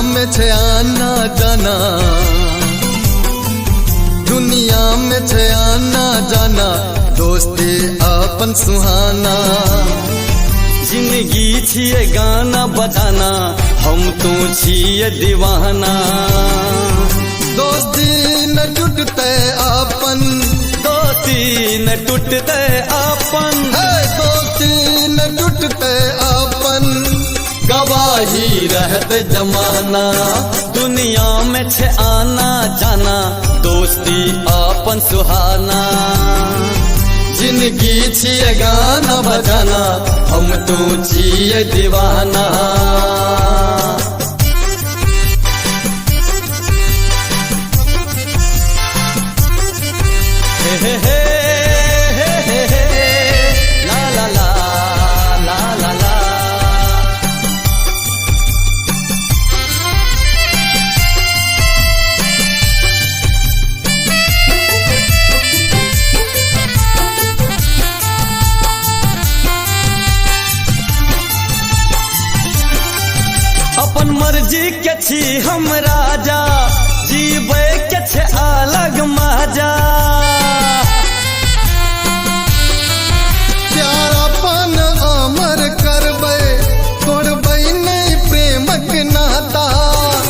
में छे आना जाना, दुनिया में छे आना जाना, दोस्ती अपन सुहाना। जिंदगी छिए गाना बजाना, हम तो छिए दीवाना। दोस्ती न टूटते अपन, दोस्ती न टूटते अपन, दोस्ती न टूटते अपन, गवाही रहते जमाना। दुनिया में छे आना जाना, दोस्ती अपन सुहाना। जिंदगी छिए गाना बजाना, हम तो छिए दीवाना। हे हे हे हे ला ला ला ला ला ला। अपन मर्जी के छी हम राजा, जीवे के छे अलग मजा। प्यारापन अमर करबे, तोड़बे नहीं प्रेमक नाता।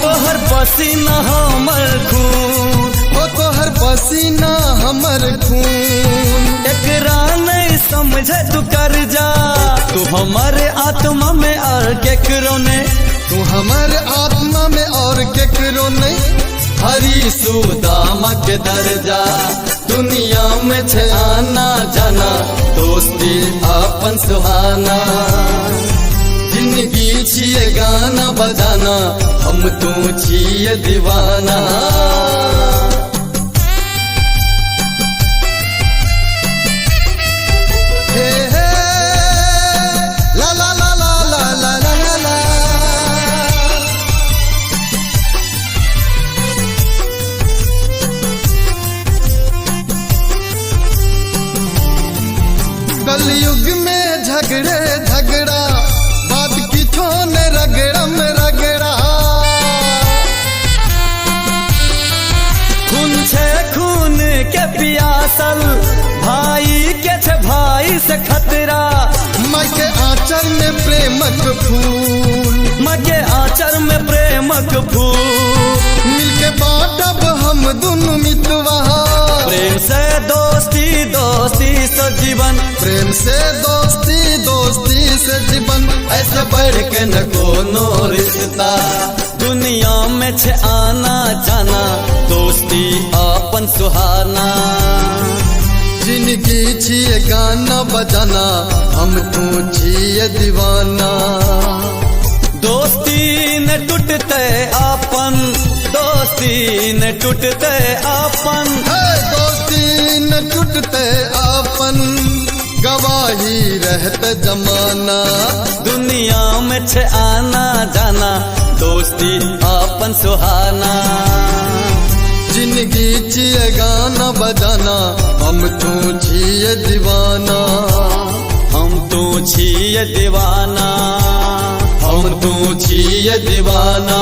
तोहर पसीना हमर खून, ओ तोहर पसीना हमर खून। एकरा नहीं समझे तू कर जा, तू हमारे आत्मा में और केकरो ने, तू हमारे आत्मा में और केकरो नहीं। हरी सुदामा के दर्जा, दुनिया में छे आना जाना, दोस्ती अपन सुहाना। जिंदगी छिए गाना बजाना, हम तो छिए दीवाना। हे हे ला ला ला ला ला ला ला ला। कलयुग में झगड़े झगड़ा, बात की छोन रगड़म रगड़ा। खून छे खून के पियासल, भाई के छे भाई से खतरा। माँ के आंचल में प्रेमक फूल, माँ के आंचल में प्रेमक फूल। मिलके बाँटब हम दुनु मितवा। प्रेम से दोस्ती, दोस्ती से जीवन, प्रेम से दोस्ती, दोस्ती से जीवन। ऐसे बढ़ के न कोनो रिश्ता। दुनिया में छे आना जाना, दोस्ती अपन सुहाना। जिंदगी छिए गाना बजाना, हम तू छिए दीवाना। दोस्ती न टूटते अपन, दोस्ती न टूटते अपन, दोस्ती न टूटते अपन, गवाही रहते जमाना। दुनिया में छे आना जाना, दोस्ती अपन सुहाना। जिंदगी छिए गाना बजाना, हम तू छिए दीवाना। हम तो छिए दीवाना, हम तो छिए दीवाना।